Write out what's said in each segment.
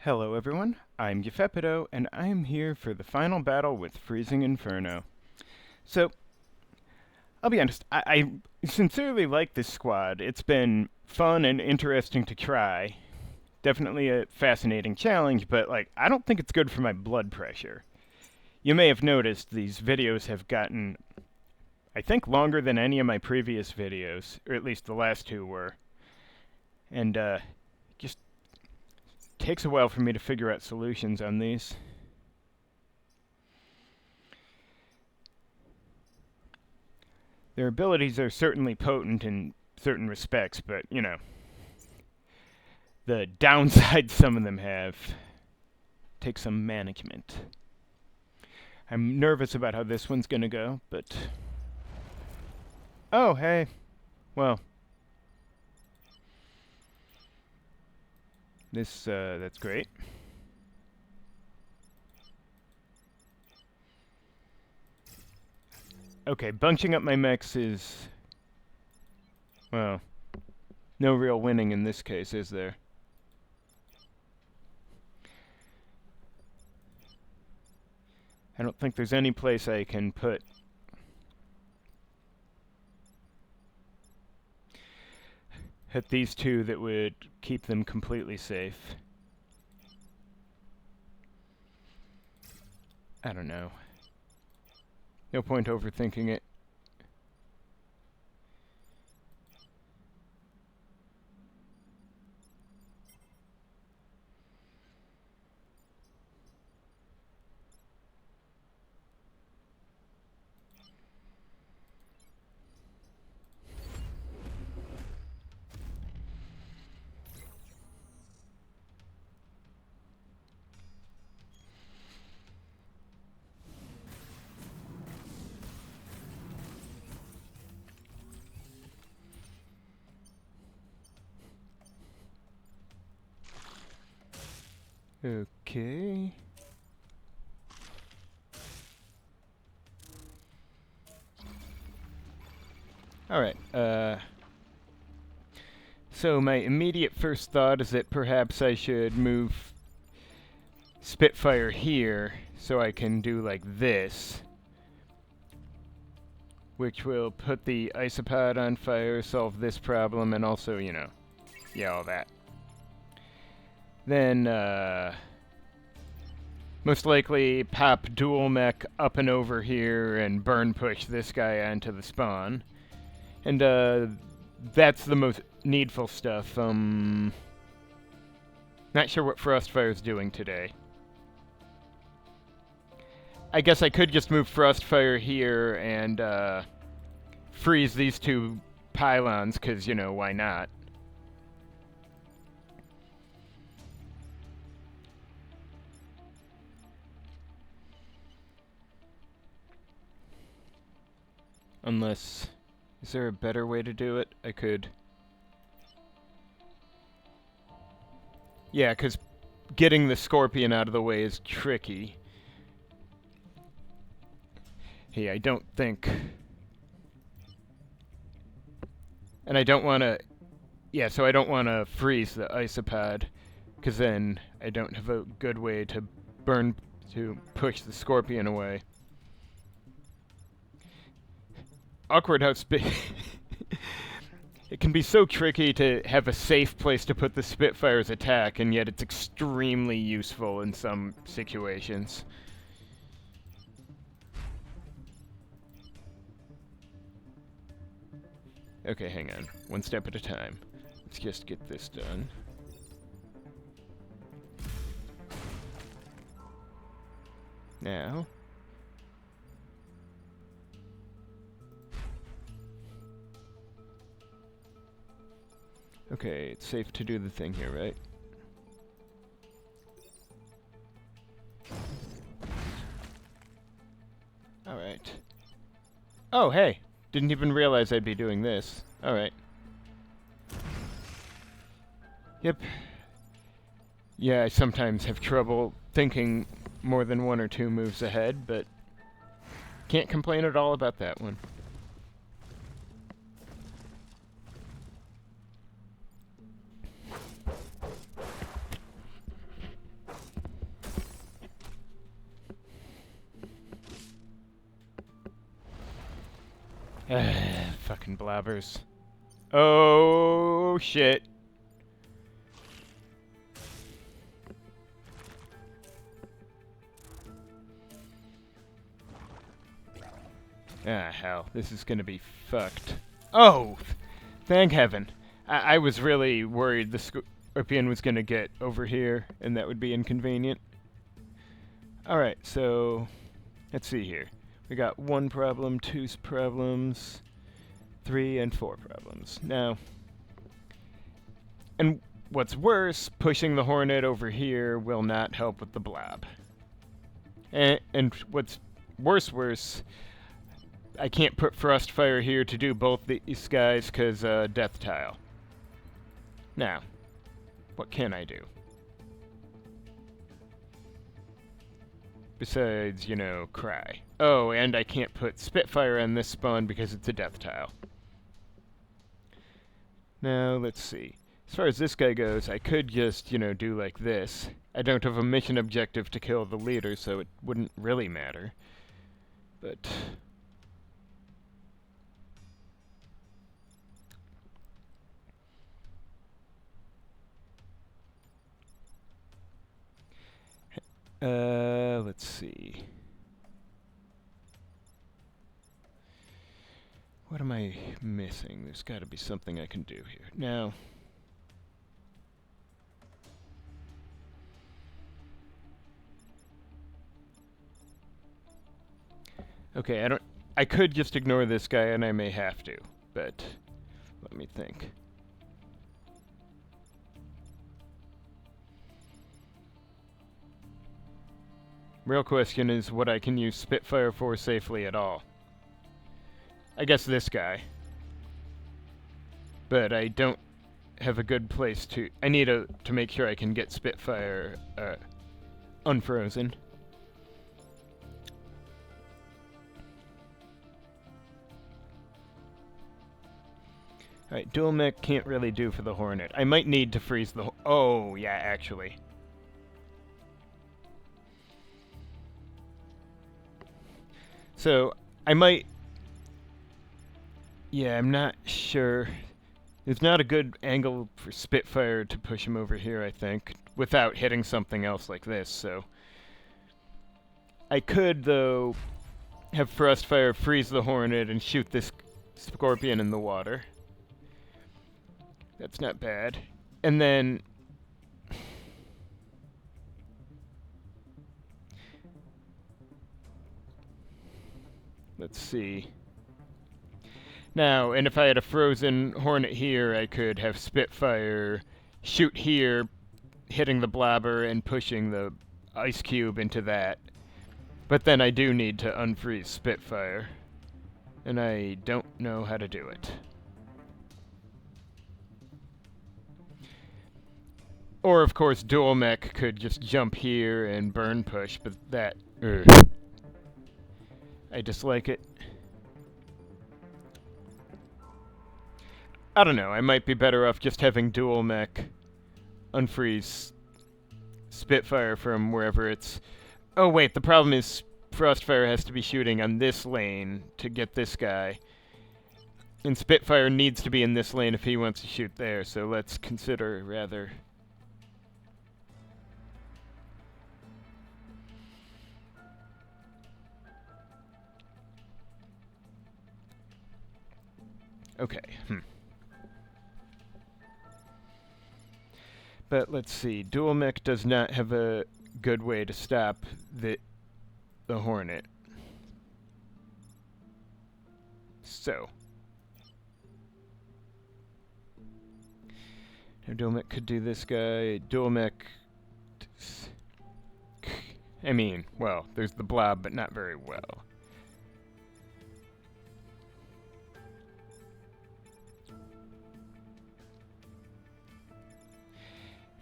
Hello everyone, I'm Gefepido, and I am here for the final battle with Freezing Inferno. So, I'll be honest, I sincerely like this squad. It's been fun and interesting to try. Definitely a fascinating challenge, but I don't think it's good for my blood pressure. You may have noticed these videos have gotten, I think, longer than any of my previous videos, or at least the last two were. And, just takes a while for me to figure out solutions on these. Their abilities are certainly potent in certain respects, but, the downside some of them have take some management. I'm nervous about how this one's gonna go, but... Oh, hey. Well. That's great. Okay, bunching up my mechs is... Well, no real winning in this case, is there? I don't think there's any place I can put... hit these two that would keep them completely safe. I don't know. No point overthinking it. Okay. Alright, so my immediate first thought is that perhaps I should move Spitfire here so I can do like this, which will put the icy-hot on fire, solve this problem, and also, yeah, all that. Then, most likely pop dual mech up and over here and burn push this guy onto the spawn. And, that's the most needful stuff. Not sure what Frostfire's doing today. I guess I could just move Frostfire here and, freeze these two pylons, because, why not? Unless... Is there a better way to do it? I could... Yeah, because getting the Scorpion out of the way is tricky. Hey, I don't think... And I don't want to... Yeah, so I don't want to freeze the isopod, because then I don't have a good way to push the Scorpion away. Awkward how it can be so tricky to have a safe place to put the Spitfire's attack, and yet it's extremely useful in some situations. Okay, hang on. One step at a time. Let's just get this done. Now... Okay, it's safe to do the thing here, right? Alright. Oh, hey! Didn't even realize I'd be doing this. Alright. Yep. Yeah, I sometimes have trouble thinking more than one or two moves ahead, but can't complain at all about that one. Fucking blabbers. Oh, shit. Ah, hell. This is gonna be fucked. Oh! Thank heaven. I was really worried the scorpion was gonna get over here, and that would be inconvenient. Alright, so... let's see here. We got 1 problem, 2 problems, 3 and 4 problems. Now... and what's worse, pushing the Hornet over here will not help with the blob. And what's worse, I can't put Frostfire here to do both these guys because Death Tile. Now, what can I do? Besides, you know, cry. Oh, and I can't put Spitfire on this spawn because it's a Death Tile. Now, let's see. As far as this guy goes, I could just, you know, do like this. I don't have a mission objective to kill the leader, so it wouldn't really matter. But... let's see. What am I missing? There's got to be something I can do here. Now... okay, I could just ignore this guy, and I may have to, but let me think. Real question is what I can use Spitfire for safely at all. I guess this guy. But I don't have a good place to... I need to make sure I can get Spitfire unfrozen. Alright, dual mech can't really do for the Hornet. I might need to freeze the... oh, yeah, actually. So, I might... yeah, I'm not sure. There's not a good angle for Spitfire to push him over here, I think, without hitting something else like this, so... I could, though, have Frostfire freeze the Hornet and shoot this Scorpion in the water. That's not bad. And then... let's see. Now, and if I had a frozen Hornet here, I could have Spitfire shoot here, hitting the blabber and pushing the ice cube into that. But then I do need to unfreeze Spitfire. And I don't know how to do it. Or, of course, dual mech could just jump here and burn push, but that... I dislike it. I don't know, I might be better off just having dual mech unfreeze Spitfire from wherever it's... oh wait, the problem is Frostfire has to be shooting on this lane to get this guy. And Spitfire needs to be in this lane if he wants to shoot there, so let's consider rather... okay, But let's see, dual mech does not have a good way to stop the Hornet. So. Now dual mech could do this guy, dual mech... I mean, well, there's the blob, but not very well.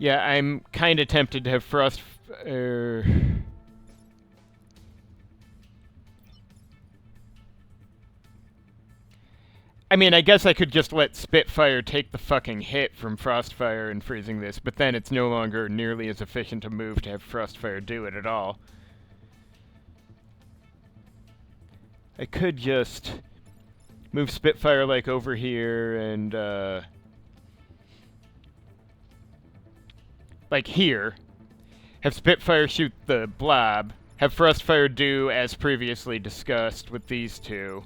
Yeah, I'm kind of tempted to have Frost... I mean, I guess I could just let Spitfire take the fucking hit from Frostfire and freezing this, but then it's no longer nearly as efficient a move to have Frostfire do it at all. I could just move Spitfire like over here and like here. Have Spitfire shoot the blob. Have Thrustfire do as previously discussed with these two.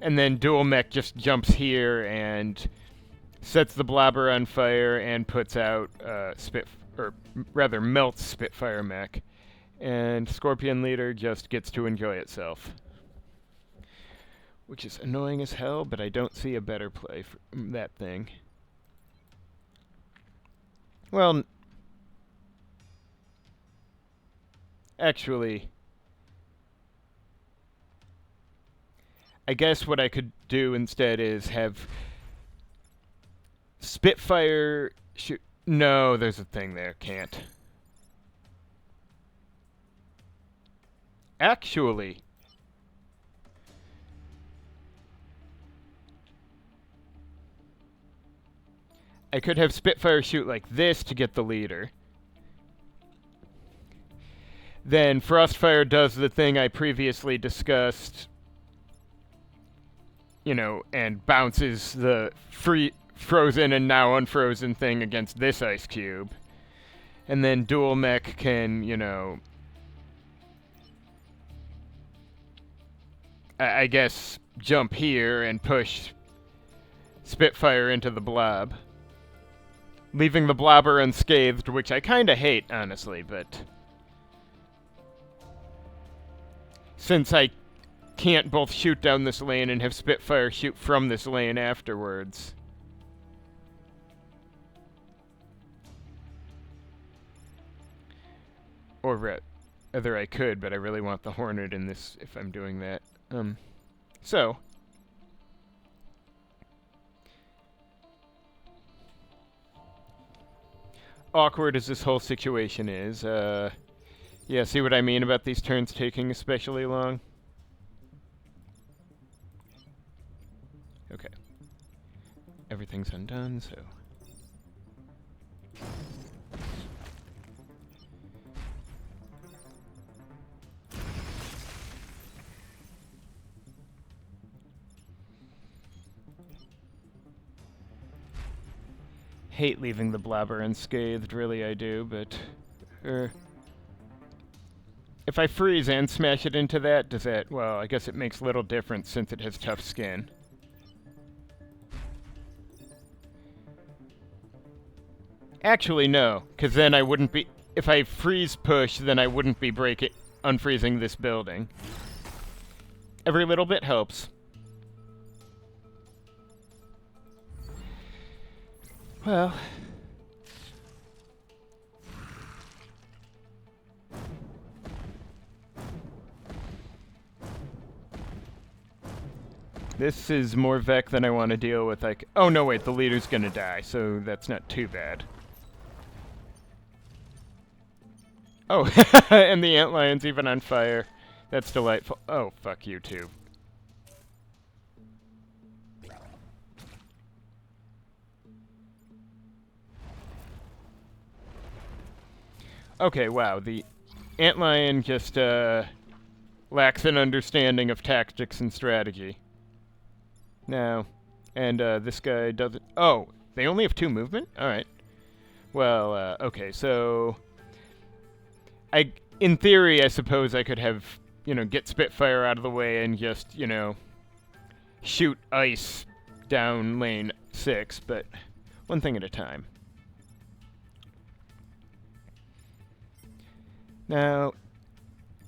And then Dual Mech just jumps here and sets the blobber on fire and puts out melts Spitfire Mech. And Scorpion Leader just gets to enjoy itself. Which is annoying as hell, but I don't see a better play for that thing. Well, actually, I guess what I could do instead is have Spitfire shoot. No, there's a thing there. Can't. Actually, I could have Spitfire shoot like this to get the leader. Then Frostfire does the thing I previously discussed, you know, and bounces the frozen and now unfrozen thing against this ice cube. And then Dual Mech can, you know, I guess jump here and push Spitfire into the blob. Leaving the blobber unscathed, which I kinda hate, honestly, but since I can't both shoot down this lane and have Spitfire shoot from this lane afterwards. Or rather I could, but I really want the Hornet in this if I'm doing that. So awkward as this whole situation is, yeah, see what I mean about these turns taking especially long? Okay. Everything's undone, so... Hate leaving the blobber unscathed, really I do, but... if I freeze and smash it into that, does that... Well, I guess it makes little difference since it has tough skin. Actually, no, because then I wouldn't be... If I freeze push, then I wouldn't be unfreezing this building. Every little bit helps. Well... This is more Vec than I want to deal with. Like, oh no, wait, the leader's gonna die, so that's not too bad. Oh, and the antlion's even on fire. That's delightful. Oh, fuck you too. Okay, wow, the antlion just lacks an understanding of tactics and strategy. No. And this guy doesn't... Oh, they only have 2 movement? Alright. Well, okay, so... in theory, I suppose I could have, you know, get Spitfire out of the way and just, you know, shoot ice down lane 6, but one thing at a time. Now,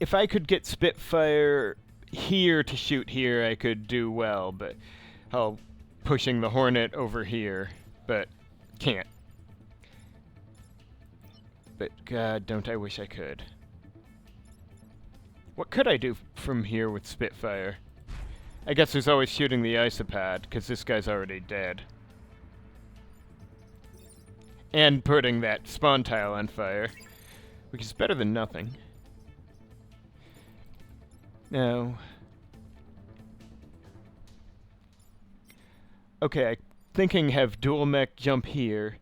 if I could get Spitfire here to shoot here, I could do well, but pushing the Hornet over here, but can't. But god, don't I wish I could. What could I do from here with Spitfire? I guess there's always shooting the icy-hot, because this guy's already dead. And putting that spawn tile on fire, which is better than nothing. Now... Okay, I'm thinking have Dual Mech jump here,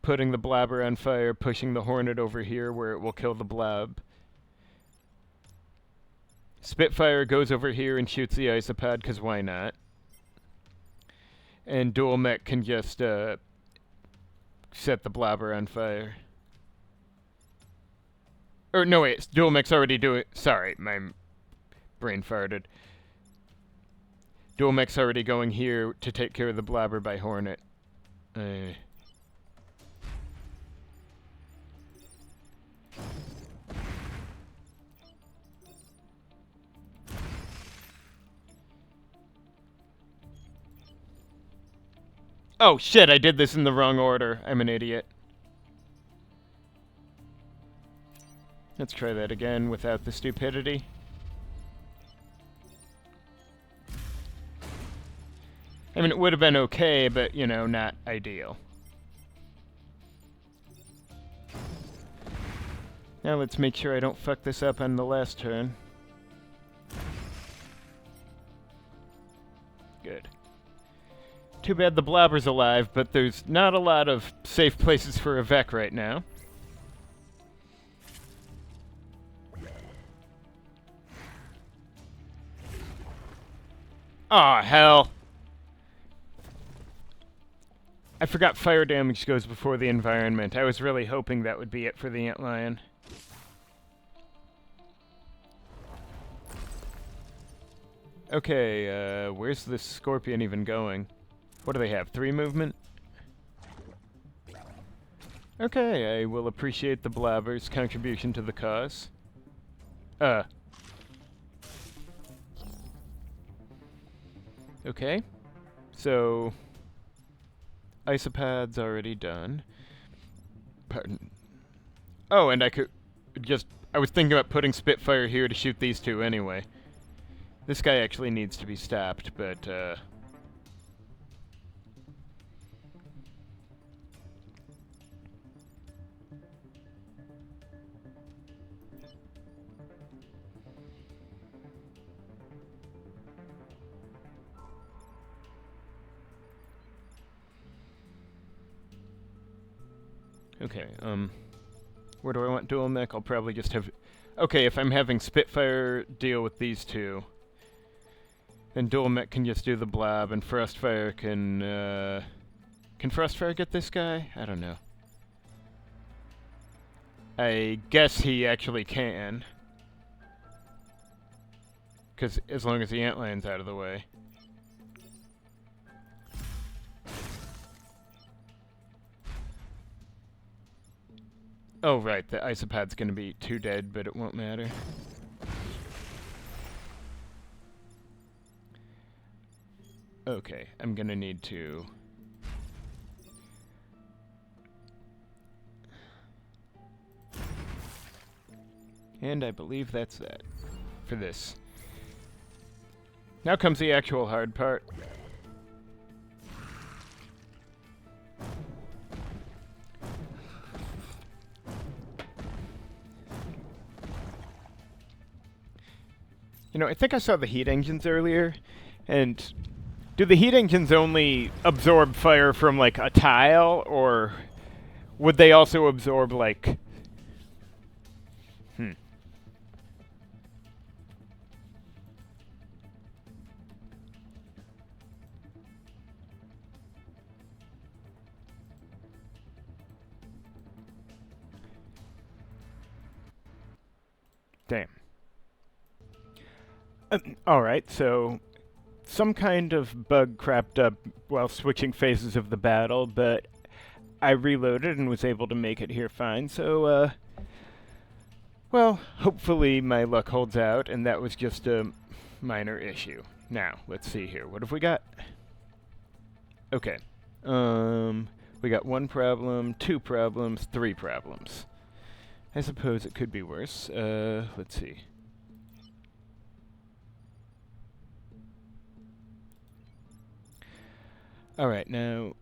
putting the blobber on fire, pushing the Hornet over here where it will kill the blob. Spitfire goes over here and shoots the icy-hot, because why not? And dual mech can just set the blobber on fire. Or no, wait, dual mech's already doing. Sorry, my brain farted. Dual mech's already going here to take care of the blobber by Hornet. Oh shit, I did this in the wrong order. I'm an idiot. Let's try that again without the stupidity. I mean, it would have been okay, but, you know, not ideal. Now let's make sure I don't fuck this up on the last turn. Good. Too bad the blobber's alive, but there's not a lot of safe places for a Vec right now. Aw, oh, hell. I forgot fire damage goes before the environment. I was really hoping that would be it for the antlion. Okay, where's this scorpion even going? What do they have? 3 movement? Okay, I will appreciate the blobber's contribution to the cause. Okay. So isopad's already done. Pardon. Oh, and I could just I was thinking about putting Spitfire here to shoot these two anyway. This guy actually needs to be stopped, but okay, where do I want dual mech? I'll probably just have... Okay, if I'm having Spitfire deal with these two, then dual mech can just do the blob, and Frostfire can... Can Frostfire get this guy? I don't know. I guess he actually can. Because as long as the antlion's out of the way. Oh, right, the isopad's gonna be 2 dead, but it won't matter. Okay, I'm gonna need to... And I believe that's that for this. Now comes the actual hard part. You know, I think I saw the heat engines earlier, and do the heat engines only absorb fire from, like, a tile, or would they also absorb, like... Damn. Alright, so some kind of bug crapped up while switching phases of the battle, but I reloaded and was able to make it here fine, so, well, hopefully my luck holds out, and that was just a minor issue. Now, let's see here. What have we got? Okay. We got 1 problem, 2 problems, 3 problems. I suppose it could be worse. Let's see. Alright, now,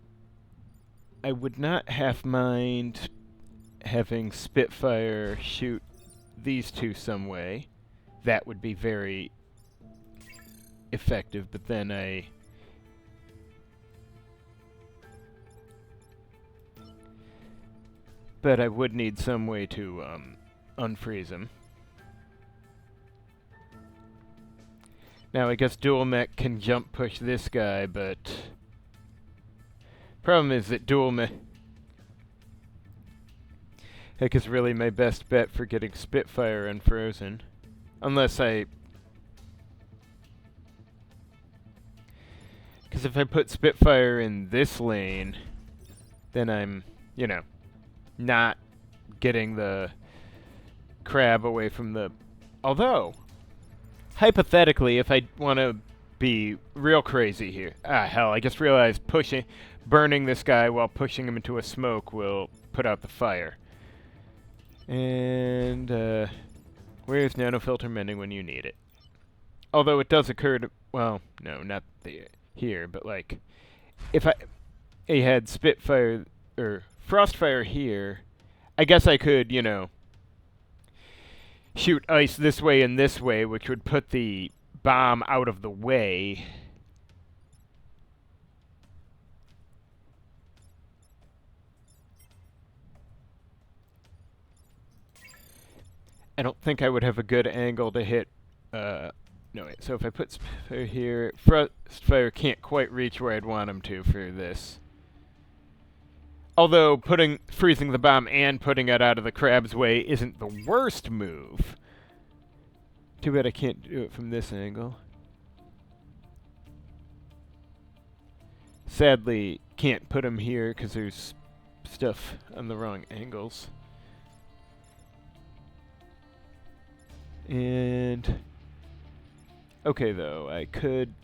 I would not half mind having Spitfire shoot these two some way. That would be very effective, but then But I would need some way to, unfreeze him. Now, I guess dual mech can jump push this guy, but... Problem is that dual mech is really my best bet for getting Spitfire unfrozen. Unless I... Because if I put Spitfire in this lane, then I'm, you know, not getting the crab away from the... Although, hypothetically, if I want to be real crazy here... Ah, hell, I just realized burning this guy while pushing him into a smoke will put out the fire. And, where's nanofilter mending when you need it? Although it does occur to... Well, no, not here, but, like, if I had Spitfire, or Frostfire here, I guess I could, you know, shoot ice this way and this way, which would put the bomb out of the way. I don't think I would have a good angle to hit, no wait, so if I put Spitfire here, Frostfire can't quite reach where I'd want him to for this. Although freezing the bomb and putting it out of the crab's way isn't the worst move. Too bad I can't do it from this angle. Sadly, can't put him here because there's stuff on the wrong angles. And... Okay, though, I could...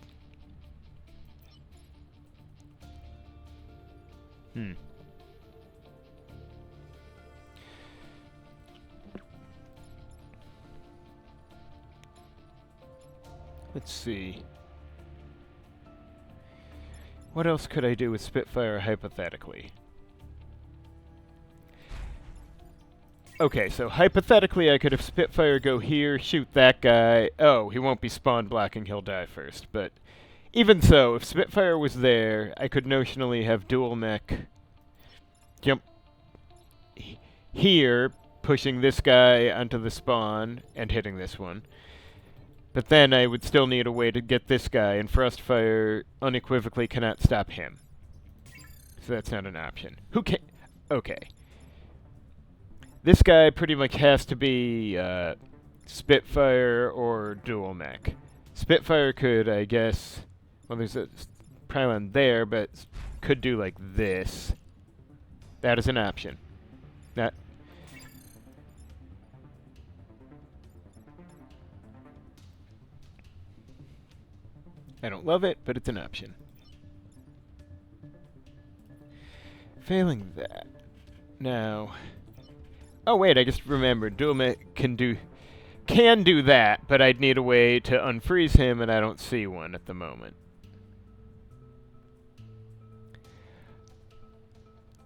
Let's see. What else could I do with Spitfire, hypothetically? Okay, so hypothetically I could have Spitfire go here, shoot that guy. Oh, he won't be spawn blocking, he'll die first. But even so, if Spitfire was there, I could notionally have dual mech jump here, pushing this guy onto the spawn and hitting this one. But then I would still need a way to get this guy, and Frostfire unequivocally cannot stop him. So that's not an option. Who can... Okay. This guy pretty much has to be Spitfire or dual mech. Spitfire could, I guess... Well, there's a pylon there, but could do like this. That is an option. That... I don't love it, but it's an option. Failing that. Now... Oh wait, I just remembered. Dual mech can do that, but I'd need a way to unfreeze him, and I don't see one at the moment.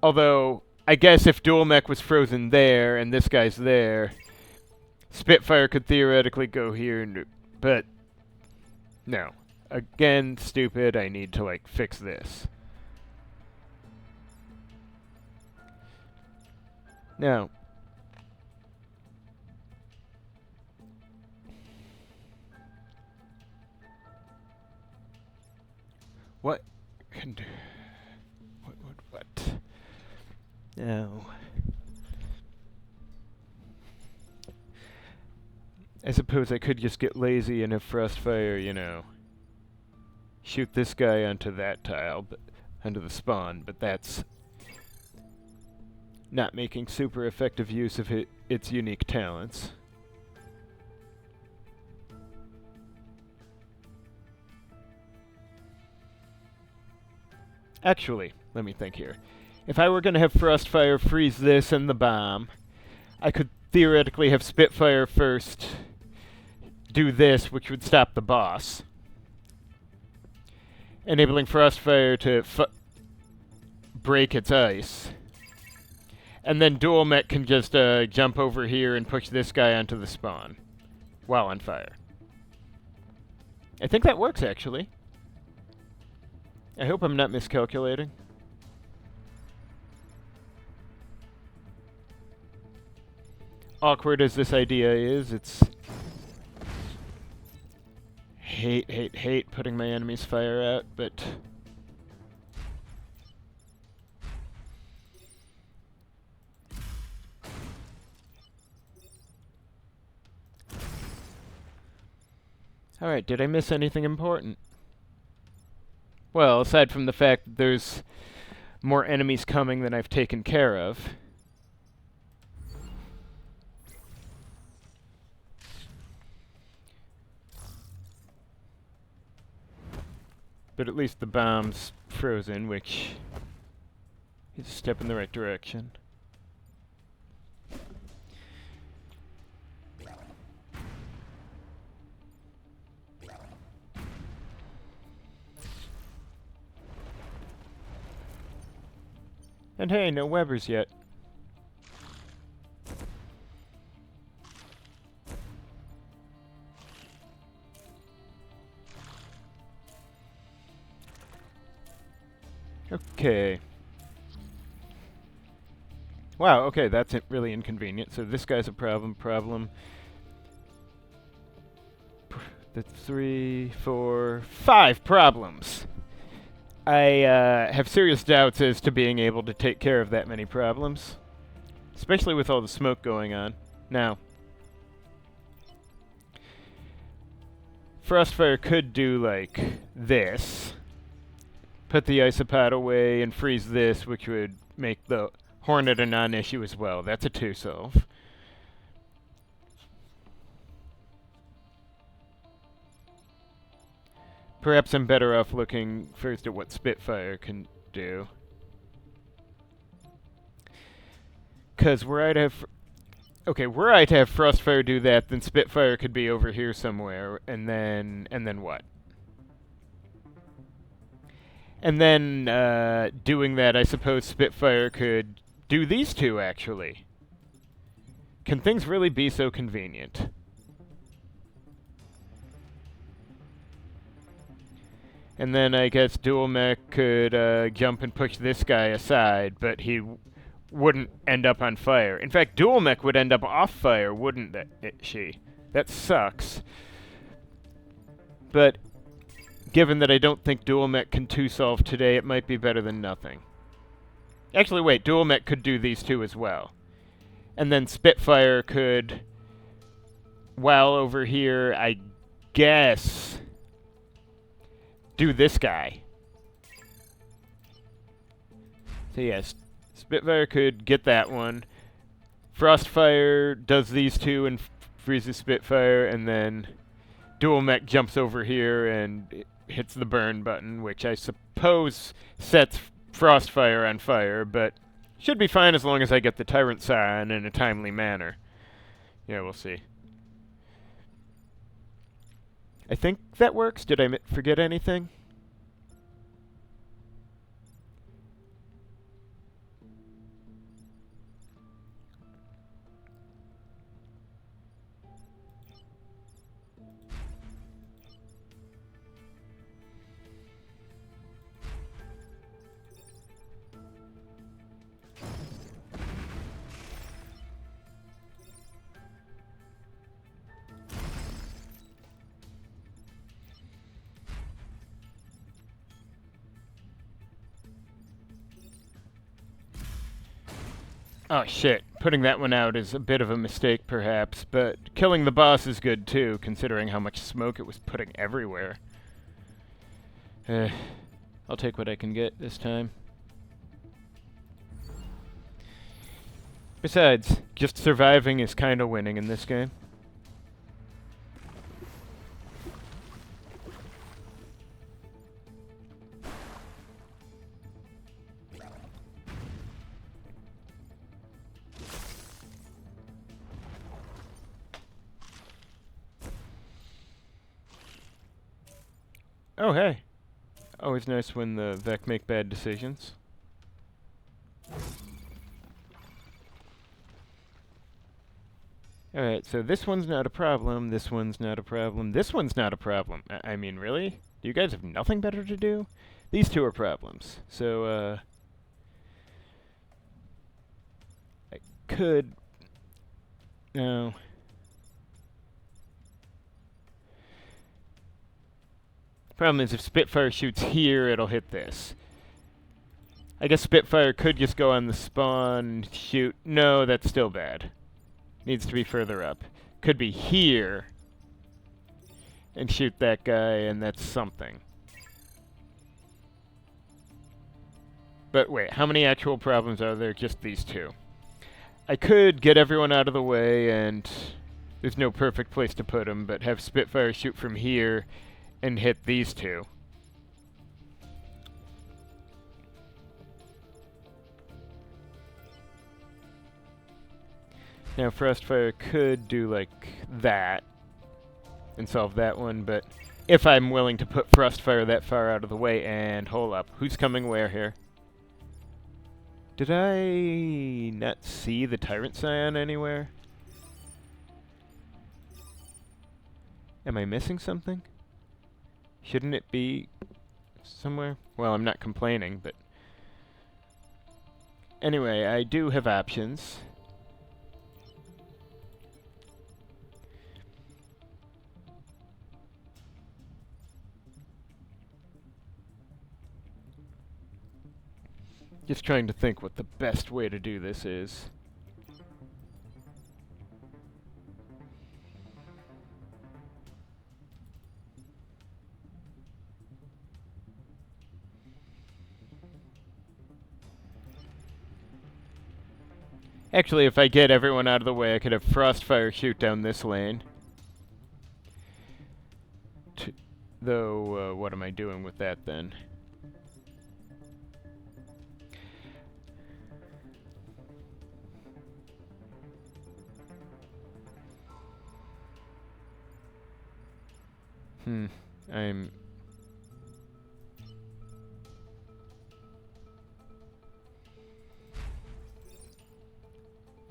Although, I guess if dual mech was frozen there, and this guy's there, Spitfire could theoretically go here, and but... No. Again, stupid, I need to, like, fix this. Now... What can do... What? Now... I suppose I could just get lazy and have Frostfire, you know... shoot this guy onto that tile, but onto the spawn, but that's not making super effective use of its unique talents. Actually, let me think here. If I were going to have Frostfire freeze this and the bomb, I could theoretically have Spitfire first do this, which would stop the boss, enabling Frostfire to break its ice. And then dual mech can just jump over here and push this guy onto the spawn while on fire. I think that works, actually. I hope I'm not miscalculating. Awkward as this idea is, it's... hate putting my enemy's fire out, but... Alright, did I miss anything important? Well, aside from the fact that there's more enemies coming than I've taken care of. But at least the bomb's frozen, which is a step in the right direction. And hey, no Webbers yet. Okay. Wow, okay, that's really inconvenient. So this guy's a problem. The 3, 4, 5 problems. I have serious doubts as to being able to take care of that many problems. Especially with all the smoke going on. Now, Frostfire could do like this. Put the icy-hot away and freeze this, which would make the Hornet a non-issue as well. That's a 2 solve. Perhaps I'm better off looking first at what Spitfire can do. Because were I to have... Okay, were I to have Frostfire do that, then Spitfire could be over here somewhere, and then what? And then, doing that, I suppose Spitfire could do these two, actually. Can things really be so convenient? And then I guess Dual Mech could jump and push this guy aside, but he wouldn't end up on fire. In fact, Dual Mech would end up off fire, wouldn't she? That sucks. But given that I don't think Dual Mech can 2-solve today, it might be better than nothing. Actually, wait, Dual Mech could do these two as well. And then Spitfire could, while over here, I guess, do this guy. So yes, Spitfire could get that one. Frostfire does these two and freezes Spitfire, and then Dual Mech jumps over here and hits the burn button, which I suppose sets Frostfire on fire, but should be fine as long as I get the Tyrant Scion in a timely manner. Yeah, we'll see. I think that works. Did I forget anything? Oh shit, putting that one out is a bit of a mistake perhaps, but killing the boss is good too, considering how much smoke it was putting everywhere. I'll take what I can get this time. Besides, just surviving is kinda winning in this game. Oh, hey. Always nice when the Vec make bad decisions. Alright, so this one's not a problem, this one's not a problem, this one's not a problem. I mean, really? Do you guys have nothing better to do? These two are problems. So, I could... No. Problem is, if Spitfire shoots here, it'll hit this. I guess Spitfire could just go on the spawn, shoot. No, that's still bad. Needs to be further up. Could be here. and shoot that guy, and that's something. But wait, how many actual problems are there? Just these two. I could get everyone out of the way, and there's no perfect place to put them, but have Spitfire shoot from here and hit these two. Now Frostfire could do like that and solve that one, but if I'm willing to put Frostfire that far out of the way, and hold up, who's coming where here? Did I not see the Tyrant Scion anywhere? Am I missing something? Shouldn't it be somewhere? Well, I'm not complaining, but... Anyway, I do have options. Just trying to think what the best way to do this is. Actually, if I get everyone out of the way, I could have Frostfire shoot down this lane. Though, what am I doing with that then? I'm...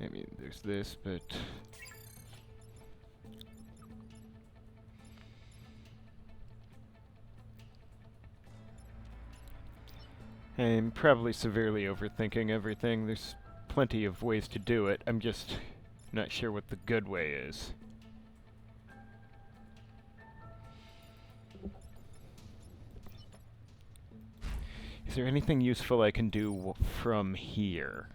I mean, there's this, but... I'm probably severely overthinking everything. There's plenty of ways to do it. I'm just not sure what the good way is. Is there anything useful I can do from here?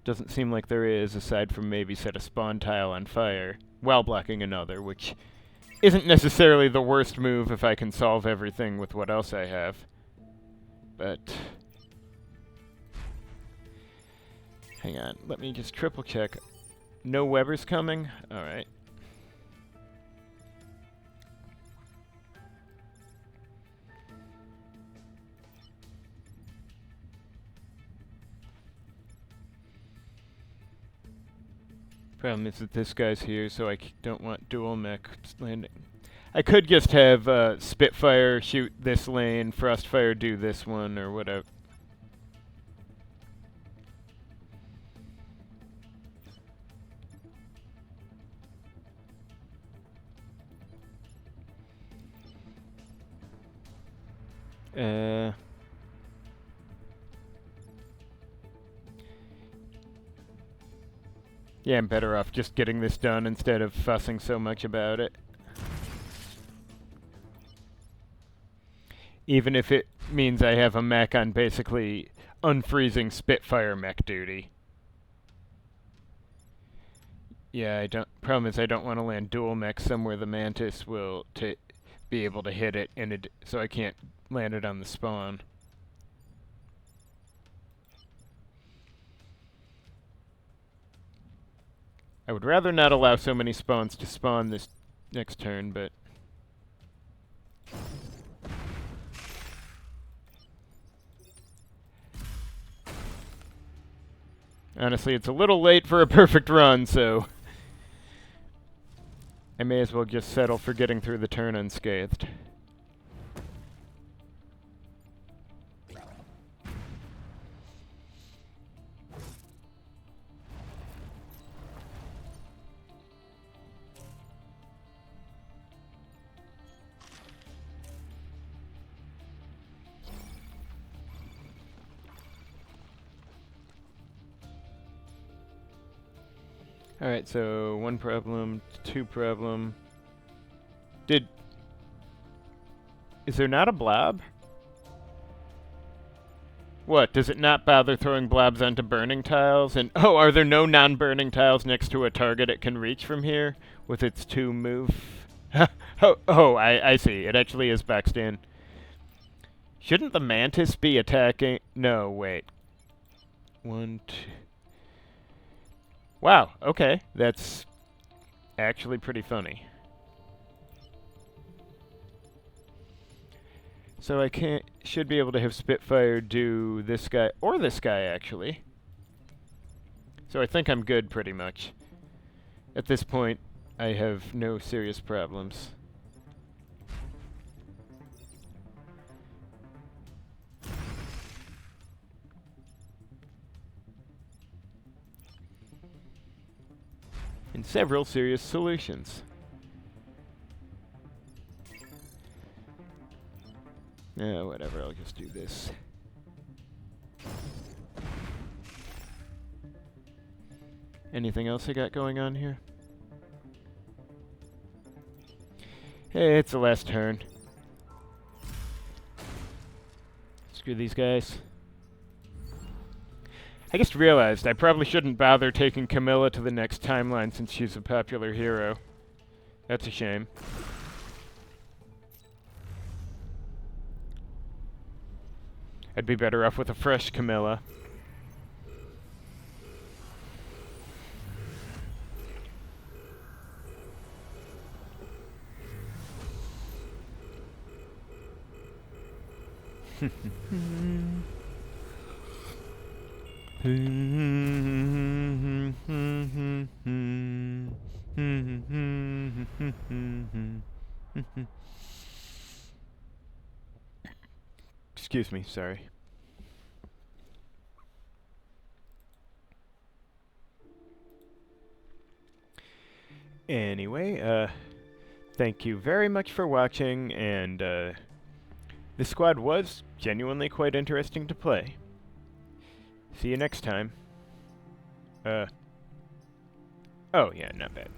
Doesn't seem like there is, aside from maybe set a spawn tile on fire while blocking another, which isn't necessarily the worst move if I can solve everything with what else I have. But... hang on, let me just triple check. No Weber's coming? Alright. Problem is that this guy's here, so I don't want dual mech landing. I could just have Spitfire shoot this lane, Frostfire do this one, or whatever. Yeah, I'm better off just getting this done instead of fussing so much about it. Even if it means I have a mech on basically unfreezing Spitfire mech duty. Yeah, problem is I don't want to land dual mech somewhere the Mantis will be able to hit it, so I can't land it on the spawn. I would rather not allow so many spawns to spawn this next turn, but... honestly, it's a little late for a perfect run, so... I may as well just settle for getting through the turn unscathed. Alright, so one problem, two problem. Is there not a blob? What, does it not bother throwing blobs onto burning tiles? And, oh, are there no non-burning tiles next to a target it can reach from here with its 2 move? I see. It actually is boxed in. Shouldn't the mantis be attacking? No, wait. 1, 2... Wow, okay. That's actually pretty funny. So I should be able to have Spitfire do this guy, or this guy, actually. So I think I'm good, pretty much. At this point, I have no serious problems. And several serious solutions. Whatever, I'll just do this. Anything else I got going on here? Hey, it's the last turn. Screw these guys. I just realized I probably shouldn't bother taking Camilla to the next timeline since she's a popular hero. That's a shame. I'd be better off with a fresh Camilla. Excuse me, sorry. Anyway, thank you very much for watching, and this squad was genuinely quite interesting to play. See you next time. Oh yeah, not bad.